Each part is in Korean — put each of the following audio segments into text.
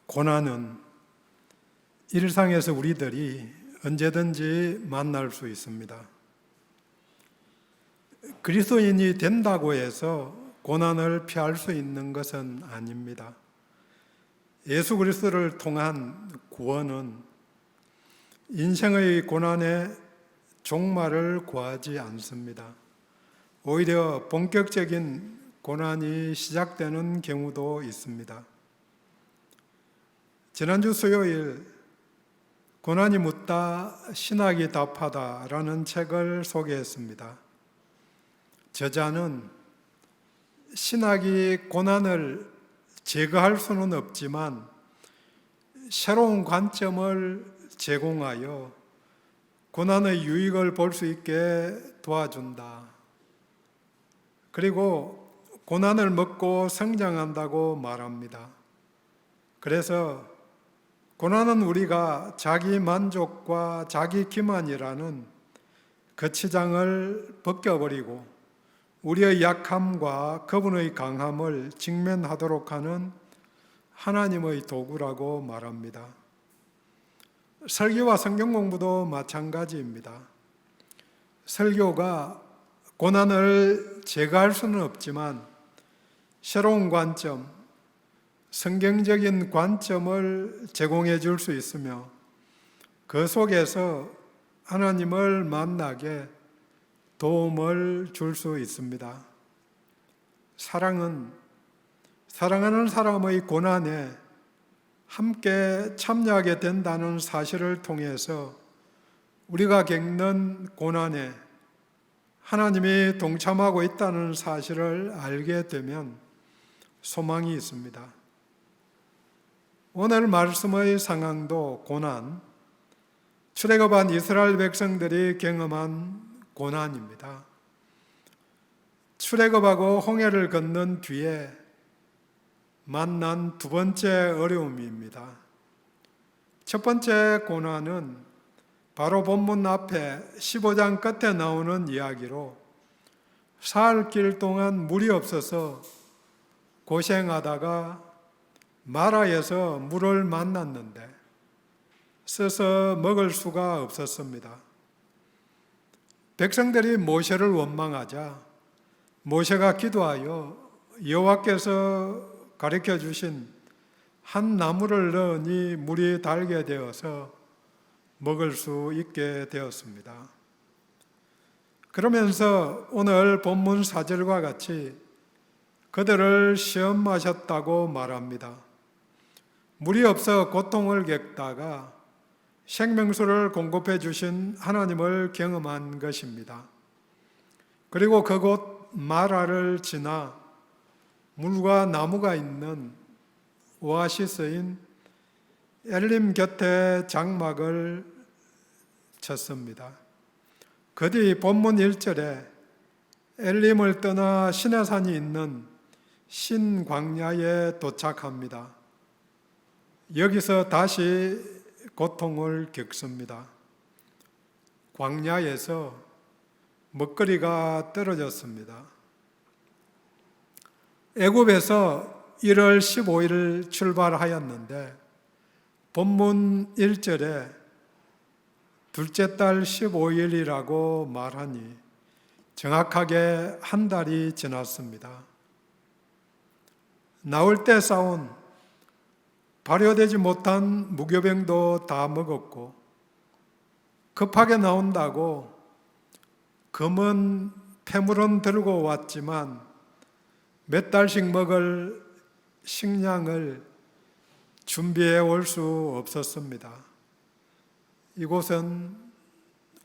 고난은 일상에서 우리들이 언제든지 만날 수 있습니다. 그리스도인이 된다고 해서 고난을 피할 수 있는 것은 아닙니다. 예수 그리스도를 통한 구원은 인생의 고난의 종말을 구하지 않습니다. 오히려 본격적인 고난이 시작되는 경우도 있습니다. 지난주 수요일 고난이 묻다 신학이 답하다 라는 책을 소개했습니다. 저자는 신학이 고난을 제거할 수는 없지만 새로운 관점을 제공하여 고난의 유익을 볼 수 있게 도와준다. 그리고 고난을 먹고 성장한다고 말합니다. 그래서 고난은 우리가 자기 만족과 자기 기만이라는 거치장을 벗겨버리고 우리의 약함과 그분의 강함을 직면하도록 하는 하나님의 도구라고 말합니다. 설교와 성경 공부도 마찬가지입니다. 설교가 고난을 제거할 수는 없지만 새로운 관점, 성경적인 관점을 제공해 줄 수 있으며 그 속에서 하나님을 만나게 도움을 줄 수 있습니다. 사랑은 사랑하는 사람의 고난에 함께 참여하게 된다는 사실을 통해서 우리가 겪는 고난에 하나님이 동참하고 있다는 사실을 알게 되면 소망이 있습니다. 오늘 말씀의 상황도 고난, 출애굽한 이스라엘 백성들이 경험한 고난입니다. 출애굽하고 홍해를 건넌 뒤에 만난 두 번째 어려움입니다. 첫 번째 고난은 바로 본문 앞에 15장 끝에 나오는 이야기로 사흘 길 동안 물이 없어서 고생하다가 마라에서 물을 만났는데 써서 먹을 수가 없었습니다. 백성들이 모세를 원망하자 모세가 기도하여 여호와께서 가르쳐 주신 한 나무를 넣으니 물이 달게 되어서 먹을 수 있게 되었습니다. 그러면서 오늘 본문 4절과 같이 그들을 시험하셨다고 말합니다. 물이 없어 고통을 겪다가 생명수를 공급해 주신 하나님을 경험한 것입니다. 그리고 그곳 마라를 지나 물과 나무가 있는 오아시스인 엘림 곁에 장막을 쳤습니다. 그 뒤 본문 1절에 엘림을 떠나 시내산이 있는 신광야에 도착합니다. 여기서 다시 고통을 겪습니다. 광야에서 먹거리가 떨어졌습니다. 애굽에서 1월 15일 출발하였는데 본문 1절에 둘째 달 15일이라고 말하니 정확하게 한 달이 지났습니다. 나올 때 싸운 발효되지 못한 무교병도 다 먹었고 급하게 나온다고 검은 폐물은 들고 왔지만 몇 달씩 먹을 식량을 준비해 올 수 없었습니다. 이곳은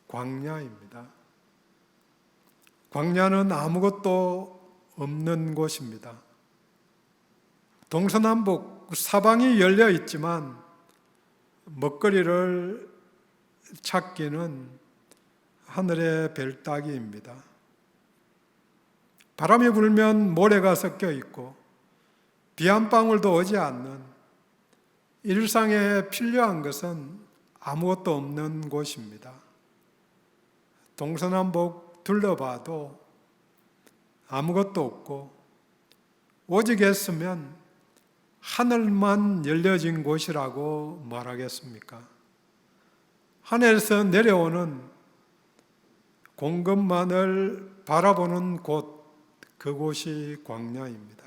광야입니다. 광야는 아무것도 없는 곳입니다. 동서남북 사방이 열려 있지만 먹거리를 찾기는 하늘의 별 따기입니다. 바람이 불면 모래가 섞여 있고 비 한 방울도 오지 않는 일상에 필요한 것은 아무것도 없는 곳입니다. 동서남북 둘러봐도 아무것도 없고 오직 했으면 하늘만 열려진 곳이라고 말하겠습니까? 하늘에서 내려오는 공급만을 바라보는 곳, 그곳이 광야입니다.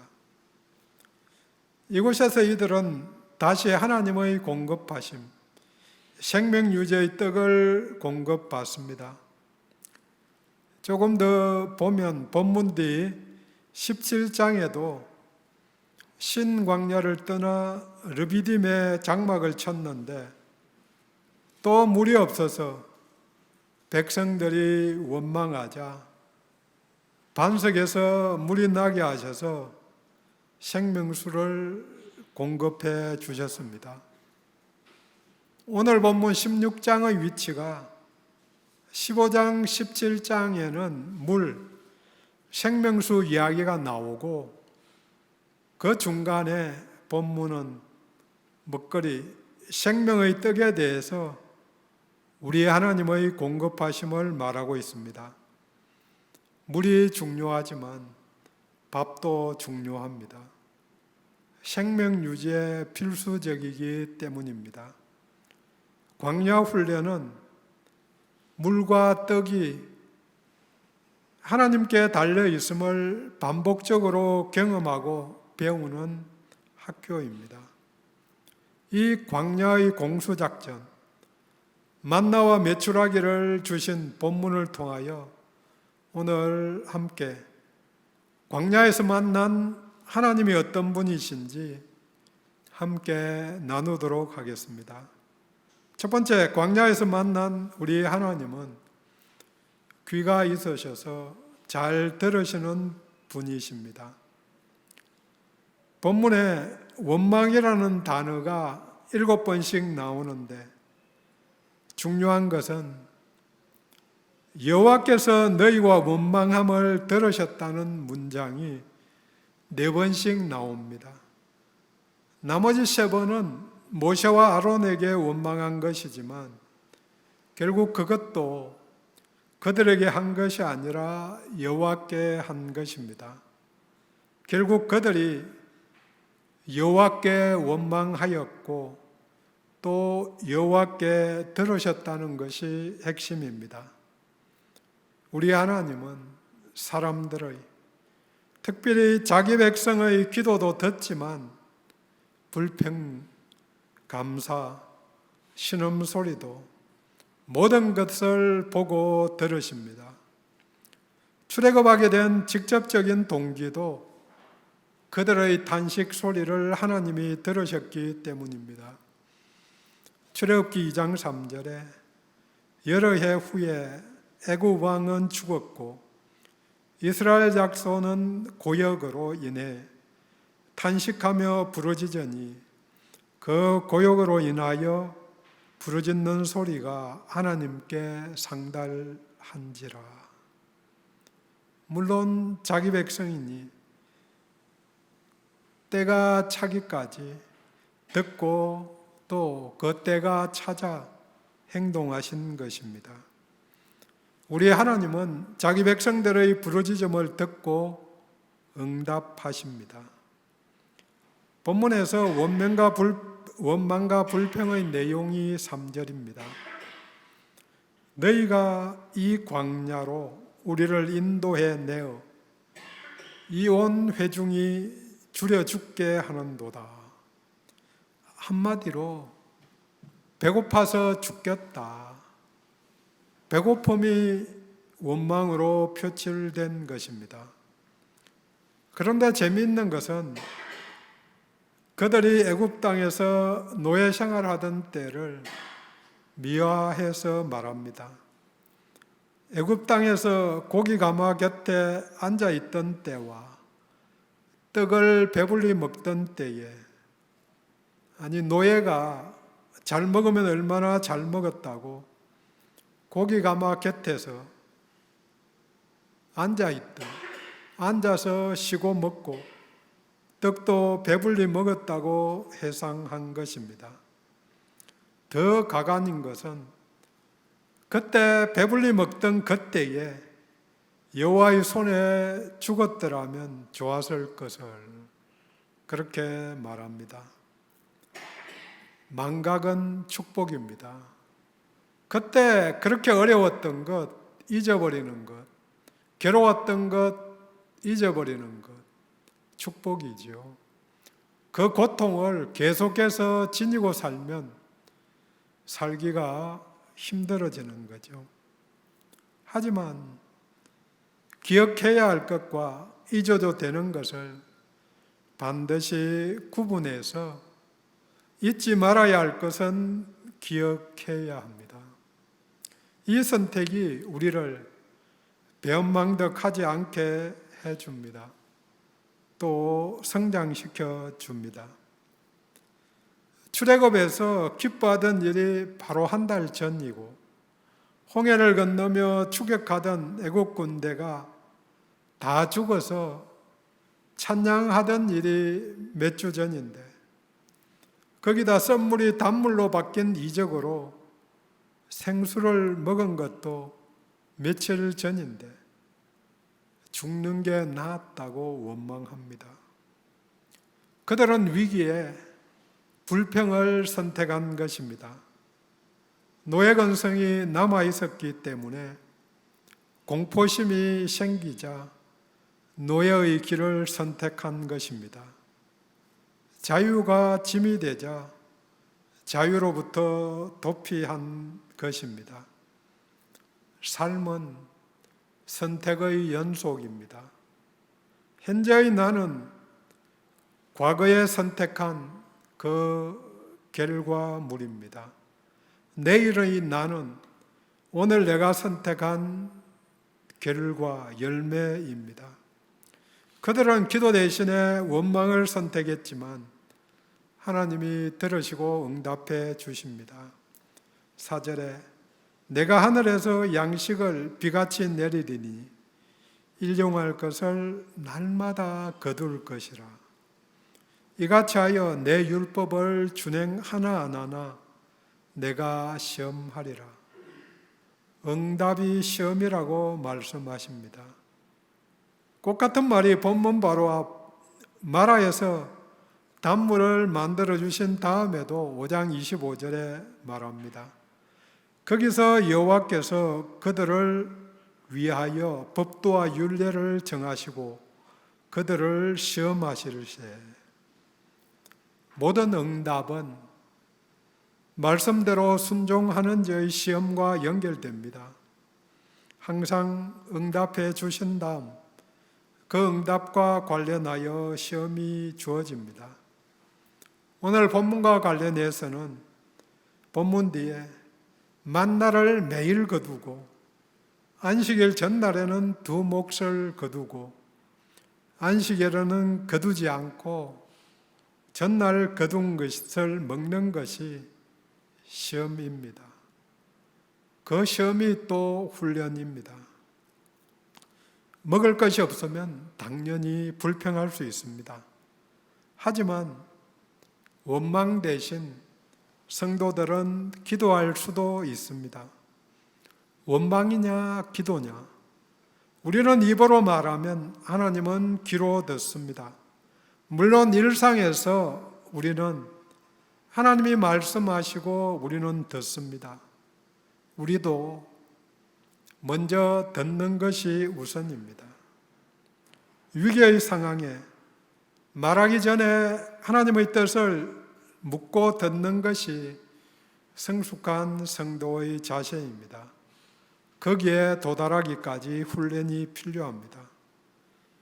이곳에서 이들은 다시 하나님의 공급하심, 생명유제의 떡을 공급받습니다. 조금 더 보면 본문 뒤 17장에도 신광야를 떠나 르비딤에 장막을 쳤는데 또 물이 없어서 백성들이 원망하자 반석에서 물이 나게 하셔서 생명수를 공급해 주셨습니다. 오늘 본문 16장의 위치가 15장, 17장에는 물, 생명수 이야기가 나오고 그 중간에 본문은 먹거리, 생명의 떡에 대해서 우리 하나님의 공급하심을 말하고 있습니다. 물이 중요하지만 밥도 중요합니다. 생명 유지에 필수적이기 때문입니다. 광야 훈련은 물과 떡이 하나님께 달려 있음을 반복적으로 경험하고 배우는 학교입니다. 이 광야의 공수작전, 만나와 메추라기를 주신 본문을 통하여 오늘 함께 광야에서 만난 하나님이 어떤 분이신지 함께 나누도록 하겠습니다. 첫 번째, 광야에서 만난 우리 하나님은 귀가 있으셔서 잘 들으시는 분이십니다. 본문에 원망이라는 단어가 7번씩 나오는데 중요한 것은 여호와께서 너희와 원망함을 들으셨다는 문장이 4번씩 나옵니다. 나머지 3번은 모세와 아론에게 원망한 것이지만 결국 그것도 그들에게 한 것이 아니라 여호와께 한 것입니다. 결국 그들이 여호와께 원망하였고 또 여호와께 들으셨다는 것이 핵심입니다. 우리 하나님은 사람들의, 특별히 자기 백성의 기도도 듣지만 불평, 감사, 신음소리도 모든 것을 보고 들으십니다. 출애굽하게 된 직접적인 동기도 그들의 탄식 소리를 하나님이 들으셨기 때문입니다. 출애굽기 2장 3절에 여러 해 후에 애굽 왕은 죽었고 이스라엘 작손은 고역으로 인해 탄식하며 부르짖으니 그 고역으로 인하여 부르짖는 소리가 하나님께 상달한지라. 물론 자기 백성이니 때가 차기까지 듣고 또 그 때가 찾아 행동하신 것입니다. 우리 하나님은 자기 백성들의 부르짖음을 듣고 응답하십니다. 본문에서 원망과 불평의 내용이 3절입니다. 너희가 이 광야로 우리를 인도해 내어 이 온 회중이 줄여 죽게 하는도다. 한마디로 배고파서 죽겠다. 배고픔이 원망으로 표출된 것입니다. 그런데 재미있는 것은 그들이 애굽 땅에서 노예 생활하던 때를 미화해서 말합니다. 애굽 땅에서 고기 가마 곁에 앉아 있던 때와 떡을 배불리 먹던 때에, 아니 노예가 잘 먹으면 얼마나 잘 먹었다고 고기 가마 곁에서 앉아서 쉬고 먹고 떡도 배불리 먹었다고 해상한 것입니다. 더 가관인 것은 그때 배불리 먹던 그때에 여호와의 손에 죽었더라면 좋았을 것을 그렇게 말합니다. 망각은 축복입니다. 그때 그렇게 어려웠던 것 잊어버리는 것, 괴로웠던 것 잊어버리는 것, 축복이지요. 그 고통을 계속해서 지니고 살면 살기가 힘들어지는 거죠. 하지만 기억해야 할 것과 잊어도 되는 것을 반드시 구분해서 잊지 말아야 할 것은 기억해야 합니다. 이 선택이 우리를 배은망덕하지 않게 해줍니다. 또 성장시켜 줍니다. 출애굽에서 기뻐하던 일이 바로 한 달 전이고 홍해를 건너며 추격하던 애국 군대가 다 죽어서 찬양하던 일이 몇 주 전인데 거기다 썰물이 단물로 바뀐 이적으로 생수를 먹은 것도 며칠 전인데 죽는 게 낫다고 원망합니다. 그들은 위기에 불평을 선택한 것입니다. 노예건성이 남아 있었기 때문에 공포심이 생기자 노예의 길을 선택한 것입니다. 자유가 짐이 되자 자유로부터 도피한 것입니다. 삶은 선택의 연속입니다. 현재의 나는 과거에 선택한 그 결과물입니다. 내일의 나는 오늘 내가 선택한 결과, 열매입니다. 그들은 기도 대신에 원망을 선택했지만 하나님이 들으시고 응답해 주십니다. 4절에 내가 하늘에서 양식을 비같이 내리리니 일용할 것을 날마다 거둘 것이라. 이같이 하여 내 율법을 준행 하나하나 내가 시험하리라. 응답이 시험이라고 말씀하십니다. 꼭 같은 말이 본문 바로 앞 마라에서 단물을 만들어 주신 다음에도 5장 25절에 말합니다. 거기서 여호와께서 그들을 위하여 법도와 율례를 정하시고 그들을 시험하시르시되 모든 응답은 말씀대로 순종하는 자의 시험과 연결됩니다. 항상 응답해 주신 다음 그 응답과 관련하여 시험이 주어집니다. 오늘 본문과 관련해서는 본문 뒤에 만나를 매일 거두고 안식일 전날에는 두 몫을 거두고 안식일에는 거두지 않고 전날 거둔 것을 먹는 것이 시험입니다. 그 시험이 또 훈련입니다. 먹을 것이 없으면 당연히 불평할 수 있습니다. 하지만 원망 대신 성도들은 기도할 수도 있습니다. 원망이냐 기도냐? 우리는 입으로 말하면 하나님은 귀로 듣습니다. 물론 일상에서 우리는 하나님이 말씀하시고 우리는 듣습니다. 우리도 먼저 듣는 것이 우선입니다. 위기의 상황에 말하기 전에 하나님의 뜻을 묻고 듣는 것이 성숙한 성도의 자세입니다. 거기에 도달하기까지 훈련이 필요합니다.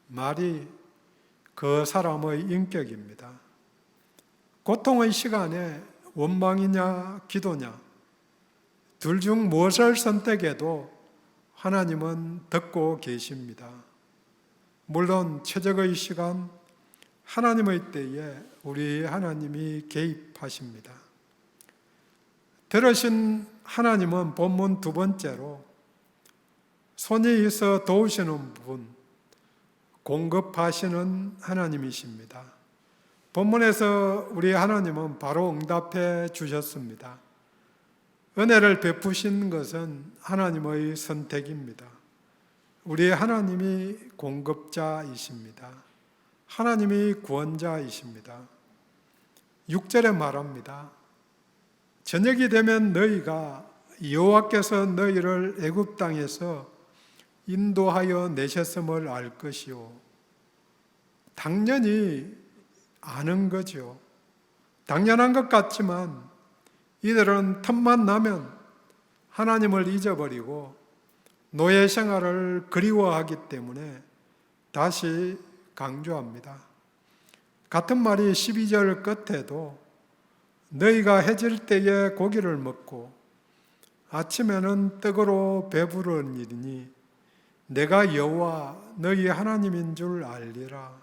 말이 그 사람의 인격입니다. 고통의 시간에 원망이냐 기도냐 둘 중 무엇을 선택해도 하나님은 듣고 계십니다. 물론 최적의 시간 하나님의 때에 우리 하나님이 개입하십니다. 들으신 하나님은 본문 두 번째로 손이 있어 도우시는 분, 공급하시는 하나님이십니다. 본문에서 우리 하나님은 바로 응답해 주셨습니다. 은혜를 베푸신 것은 하나님의 선택입니다. 우리 하나님이 공급자이십니다. 하나님이 구원자이십니다. 6절에 말합니다. 저녁이 되면 너희가 여호와께서 너희를 애굽 땅에서 인도하여 내셨음을 알 것이요. 당연히 아는 거죠. 당연한 것 같지만 이들은 틈만 나면 하나님을 잊어버리고 노예 생활을 그리워하기 때문에 다시 강조합니다. 같은 말이 12절 끝에도 너희가 해질 때에 고기를 먹고 아침에는 떡으로 배부르니니 내가 여호와 너희 하나님인 줄 알리라.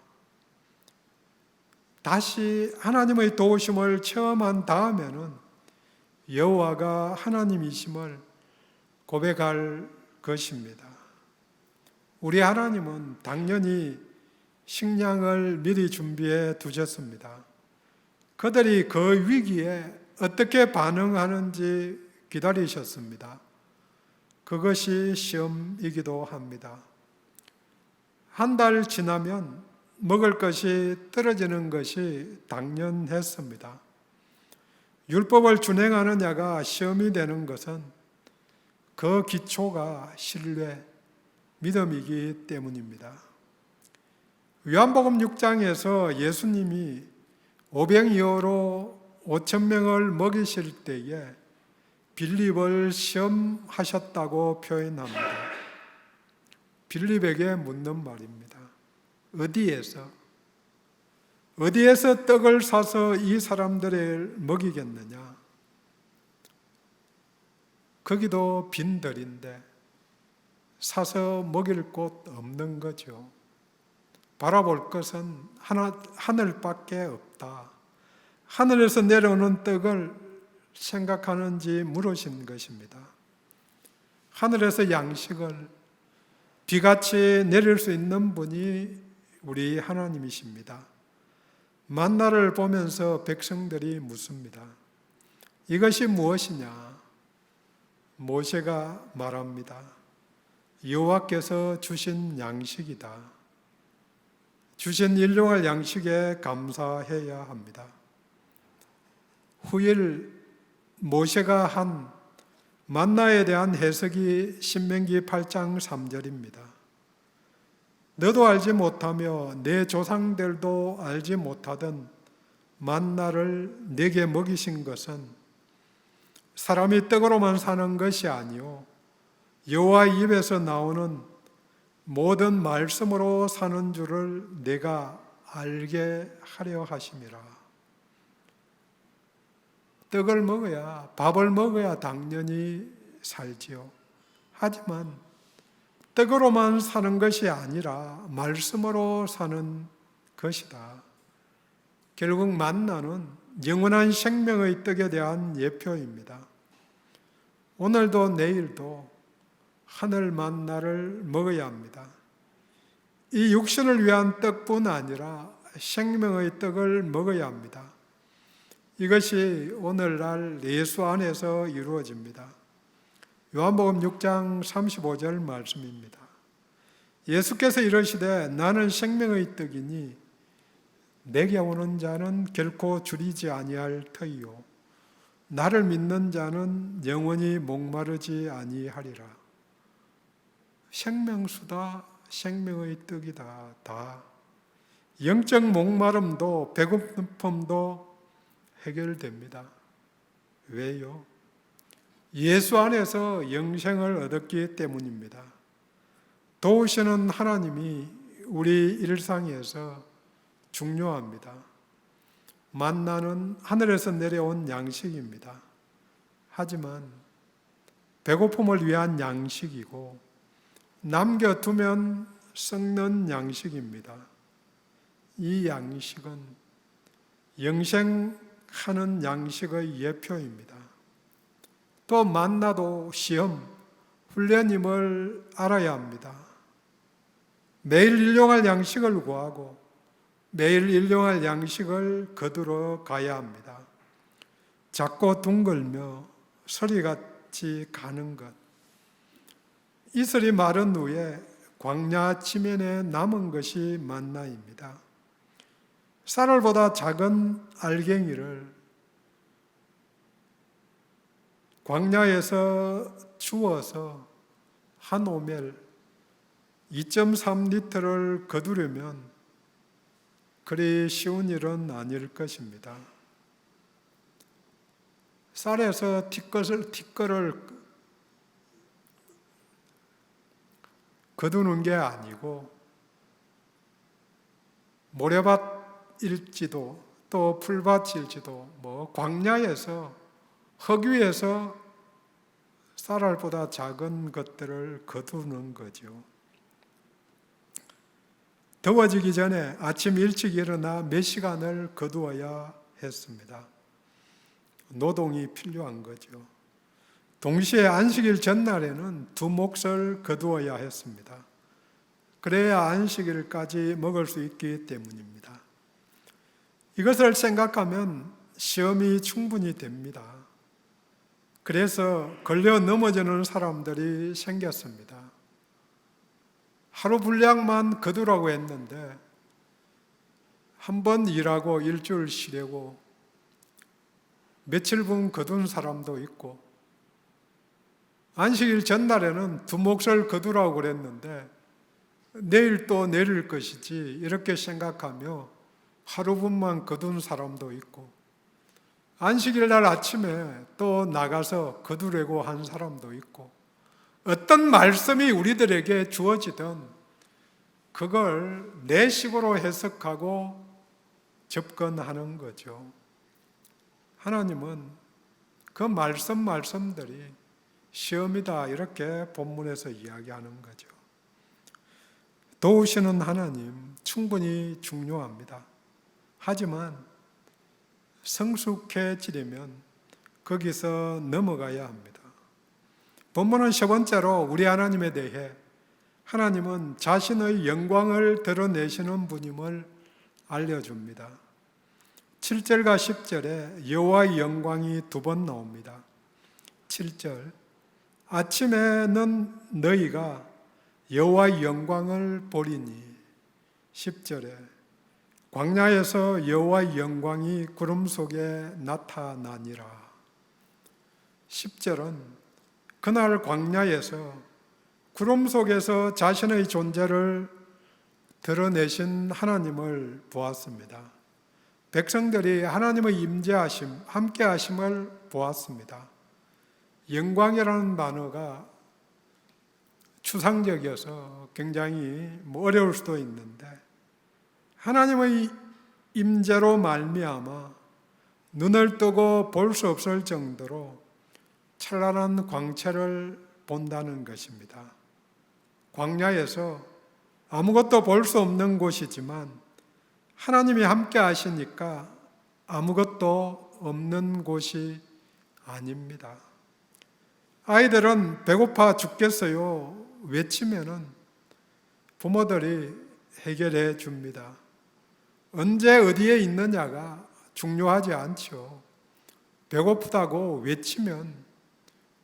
다시 하나님의 도우심을 체험한 다음에는 여호와가 하나님이심을 고백할 것입니다. 우리 하나님은 당연히 식량을 미리 준비해 두셨습니다. 그들이 그 위기에 어떻게 반응하는지 기다리셨습니다. 그것이 시험이기도 합니다. 한 달 지나면 먹을 것이 떨어지는 것이 당연했습니다. 율법을 준행하느냐가 시험이 되는 것은 그 기초가 신뢰, 믿음이기 때문입니다. 요한복음 6장에서 예수님이 오병이어로 5,000명을 먹이실 때에 빌립을 시험하셨다고 표현합니다. 빌립에게 묻는 말입니다. 어디에서 떡을 사서 이 사람들을 먹이겠느냐? 거기도 빈들인데 사서 먹일 곳 없는 거죠. 바라볼 것은 하늘밖에 없다. 하늘에서 내려오는 떡을 생각하는지 물으신 것입니다. 하늘에서 양식을 비같이 내릴 수 있는 분이 우리 하나님이십니다. 만나를 보면서 백성들이 묻습니다. 이것이 무엇이냐? 모세가 말합니다. 여호와께서 주신 양식이다. 주신 일용할 양식에 감사해야 합니다. 후일 모세가 한 만나에 대한 해석이 신명기 8장 3절입니다. 너도 알지 못하며 내 조상들도 알지 못하던 만나를 내게 먹이신 것은 사람이 떡으로만 사는 것이 아니요 여호와 입에서 나오는 모든 말씀으로 사는 줄을 내가 알게 하려 하심이라. 떡을 먹어야, 밥을 먹어야 당연히 살지요. 하지만 떡으로만 사는 것이 아니라 말씀으로 사는 것이다. 결국 만나는 영원한 생명의 떡에 대한 예표입니다. 오늘도 내일도 하늘 만나를 먹어야 합니다. 이 육신을 위한 떡뿐 아니라 생명의 떡을 먹어야 합니다. 이것이 오늘날 예수 안에서 이루어집니다. 요한복음 6장 35절 말씀입니다. 예수께서 이르시되 나는 생명의 떡이니 내게 오는 자는 결코 줄이지 아니할 터이요 나를 믿는 자는 영원히 목마르지 아니하리라. 생명수다, 생명의 떡이다. 다 영적 목마름도 배고픔도 해결됩니다. 왜요? 예수 안에서 영생을 얻었기 때문입니다. 도우시는 하나님이 우리 일상에서 중요합니다. 만나는 하늘에서 내려온 양식입니다. 하지만 배고픔을 위한 양식이고 남겨두면 썩는 양식입니다. 이 양식은 영생하는 양식의 예표입니다. 또 만나도 시험, 훈련임을 알아야 합니다. 매일 일용할 양식을 구하고 매일 일용할 양식을 거두러 가야 합니다. 작고 둥글며 서리같이 가는 것. 이슬이 마른 후에 광야 지면에 남은 것이 만나입니다. 쌀알보다 작은 알갱이를 광야에서 주워서 한 오멜 2.3리터를 거두려면 그리 쉬운 일은 아닐 것입니다. 쌀에서 티끌을 거두는 게 아니고 모래밭일지도 또 풀밭일지도 광야에서 흙 위에서 쌀알보다 작은 것들을 거두는 거죠. 더워지기 전에 아침 일찍 일어나 몇 시간을 거두어야 했습니다. 노동이 필요한 거죠. 동시에 안식일 전날에는 2몫을 거두어야 했습니다. 그래야 안식일까지 먹을 수 있기 때문입니다. 이것을 생각하면 시험이 충분히 됩니다. 그래서 걸려 넘어지는 사람들이 생겼습니다. 하루 분량만 거두라고 했는데 한 번 일하고 일주일 쉬려고 며칠분 거둔 사람도 있고, 안식일 전날에는 2몫을 거두라고 그랬는데 내일 또 내릴 것이지 이렇게 생각하며 하루분만 거둔 사람도 있고, 안식일 날 아침에 또 나가서 거두려고 한 사람도 있고, 어떤 말씀이 우리들에게 주어지든 그걸 내 식으로 해석하고 접근하는 거죠. 하나님은 그 말씀들이 시험이다 이렇게 본문에서 이야기하는 거죠. 도우시는 하나님 충분히 중요합니다. 하지만 성숙해지려면 거기서 넘어가야 합니다. 본문은 세 번째로 우리 하나님에 대해 하나님은 자신의 영광을 드러내시는 분임을 알려줍니다. 7절과 10절에 여호와의 영광이 2번 나옵니다. 7절, 아침에는 너희가 여호와의 영광을 보리니. 10절에 광야에서 여호와의 영광이 구름 속에 나타나니라. 10절은 그날 광야에서 구름 속에서 자신의 존재를 드러내신 하나님을 보았습니다. 백성들이 하나님의 임재하심, 함께하심을 보았습니다. 영광이라는 단어가 추상적이어서 굉장히 어려울 수도 있는데, 하나님의 임재로 말미암아 눈을 뜨고 볼 수 없을 정도로 찬란한 광채를 본다는 것입니다. 광야에서 아무것도 볼 수 없는 곳이지만 하나님이 함께 하시니까 아무것도 없는 곳이 아닙니다. 아이들은 배고파 죽겠어요 외치면은 부모들이 해결해 줍니다. 언제 어디에 있느냐가 중요하지 않죠. 배고프다고 외치면,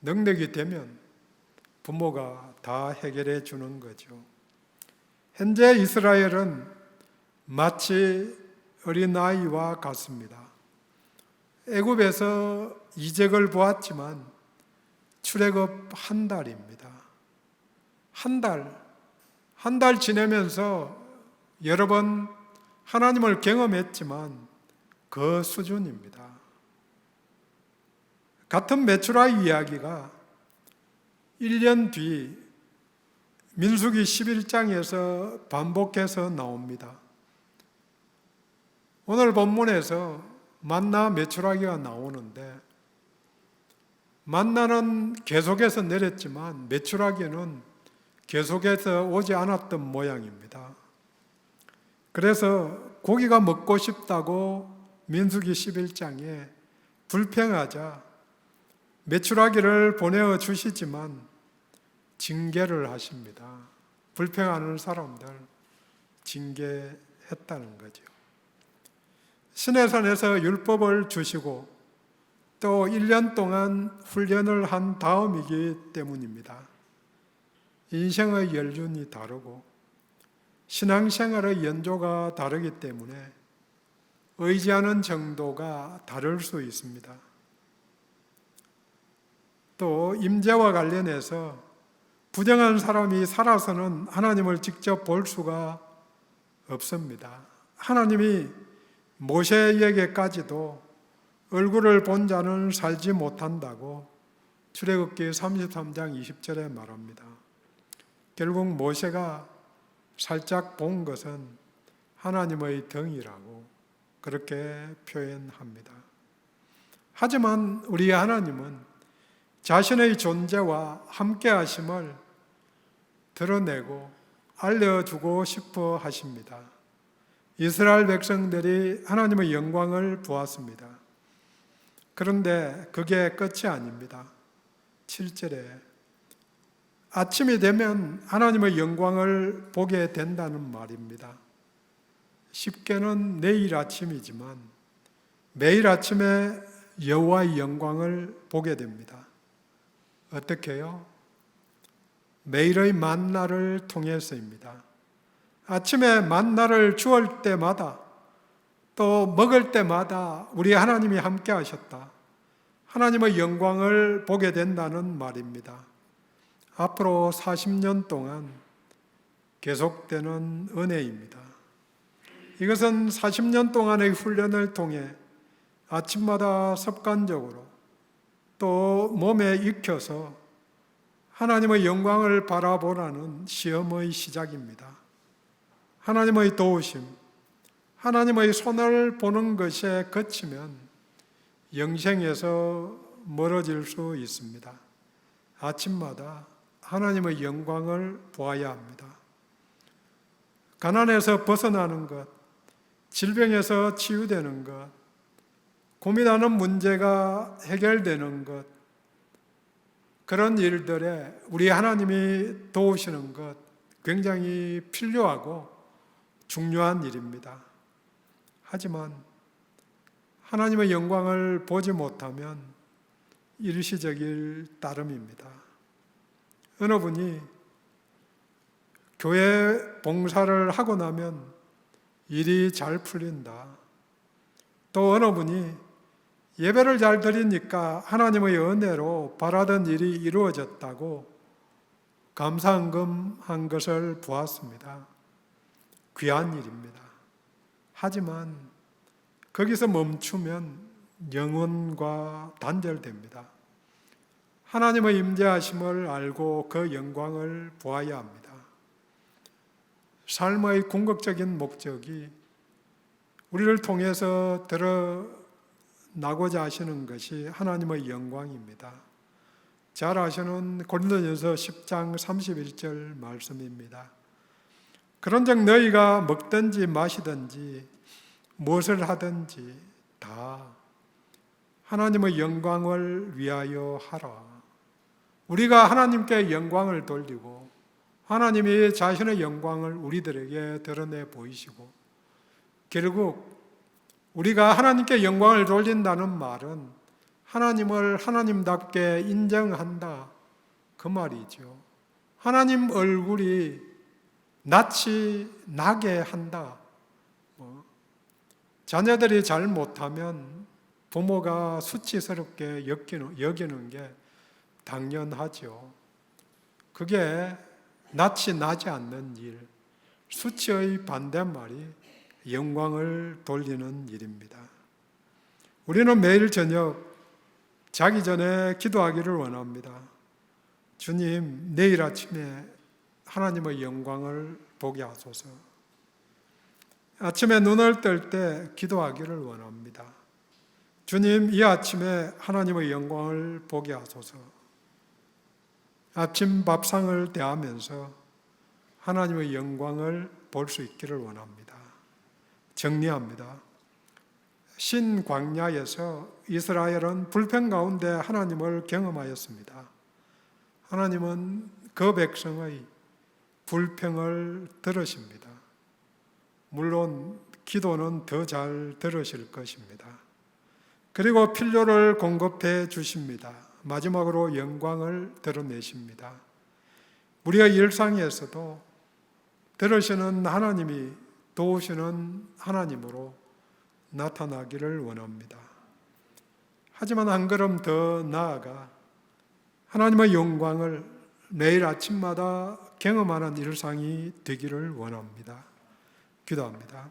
능력이 되면 부모가 다 해결해 주는 거죠. 현재 이스라엘은 마치 어린아이와 같습니다. 애굽에서 이적을 보았지만 출애굽 한 달입니다. 한 달 지내면서 여러 번 하나님을 경험했지만 그 수준입니다. 같은 메추라의 이야기가 1년 뒤 민수기 11장에서 반복해서 나옵니다. 오늘 본문에서 만나 메추라기가 나오는데, 만나는 계속해서 내렸지만 메추라기는 계속해서 오지 않았던 모양입니다. 그래서 고기가 먹고 싶다고 민수기 11장에 불평하자 메추라기를 보내어 주시지만 징계를 하십니다. 불평하는 사람들 징계했다는 거죠. 시내산에서 율법을 주시고 또 1년 동안 훈련을 한 다음이기 때문입니다. 인생의 연륜이 다르고 신앙생활의 연조가 다르기 때문에 의지하는 정도가 다를 수 있습니다. 또 임재와 관련해서 부정한 사람이 살아서는 하나님을 직접 볼 수가 없습니다. 하나님이 모세에게까지도 얼굴을 본 자는 살지 못한다고 출애굽기 33장 20절에 말합니다. 결국 모세가 살짝 본 것은 하나님의 등이라고 그렇게 표현합니다. 하지만 우리 하나님은 자신의 존재와 함께 하심을 드러내고 알려주고 싶어 하십니다. 이스라엘 백성들이 하나님의 영광을 보았습니다. 그런데 그게 끝이 아닙니다. 7절에 아침이 되면 하나님의 영광을 보게 된다는 말입니다. 쉽게는 내일 아침이지만 매일 아침에 여호와의 영광을 보게 됩니다. 어떻게요? 매일의 만나를 통해서입니다. 아침에 만나를 주을 때마다 또 먹을 때마다 우리 하나님이 함께 하셨다. 하나님의 영광을 보게 된다는 말입니다. 앞으로 40년 동안 계속되는 은혜입니다. 이것은 40년 동안의 훈련을 통해 아침마다 습관적으로 또 몸에 익혀서 하나님의 영광을 바라보라는 시험의 시작입니다. 하나님의 도우심, 하나님의 손을 보는 것에 그치면 영생에서 멀어질 수 있습니다. 아침마다 하나님의 영광을 보아야 합니다. 가난에서 벗어나는 것, 질병에서 치유되는 것, 고민하는 문제가 해결되는 것, 그런 일들에 우리 하나님이 도우시는 것 굉장히 필요하고 중요한 일입니다. 하지만 하나님의 영광을 보지 못하면 일시적일 따름입니다. 어느 분이 교회 봉사를 하고 나면 일이 잘 풀린다. 또 어느 분이 예배를 잘 드리니까 하나님의 은혜로 바라던 일이 이루어졌다고 감사헌금 한 것을 보았습니다. 귀한 일입니다. 하지만 거기서 멈추면 영혼과 단절됩니다. 하나님의 임재하심을 알고 그 영광을 보아야 합니다. 삶의 궁극적인 목적이 우리를 통해서 드러나고자 하시는 것이 하나님의 영광입니다. 잘 아시는 고린도전서 10장 31절 말씀입니다. 그런즉 너희가 먹든지 마시든지 무엇을 하든지 다 하나님의 영광을 위하여 하라. 우리가 하나님께 영광을 돌리고 하나님이 자신의 영광을 우리들에게 드러내 보이시고 결국 우리가 하나님께 영광을 돌린다는 말은 하나님을 하나님답게 인정한다 그 말이죠. 하나님 얼굴이 낯이 나게 한다. 자녀들이 잘 못하면 부모가 수치스럽게 여기는 게 당연하죠. 그게 낯이 나지 않는 일, 수치의 반대말이 영광을 돌리는 일입니다. 우리는 매일 저녁 자기 전에 기도하기를 원합니다. 주님, 내일 아침에 하나님의 영광을 보게 하소서. 아침에 눈을 뜰 때 기도하기를 원합니다. 주님, 이 아침에 하나님의 영광을 보게 하소서. 아침 밥상을 대하면서 하나님의 영광을 볼 수 있기를 원합니다. 정리합니다. 신광야에서 이스라엘은 불평 가운데 하나님을 경험하였습니다. 하나님은 그 백성의 불평을 들으십니다. 물론 기도는 더 잘 들으실 것입니다. 그리고 필요를 공급해 주십니다. 마지막으로 영광을 드러내십니다. 우리의 일상에서도 들으시는 하나님이 도우시는 하나님으로 나타나기를 원합니다. 하지만 한 걸음 더 나아가 하나님의 영광을 매일 아침마다 경험하는 일상이 되기를 원합니다. 기도합니다.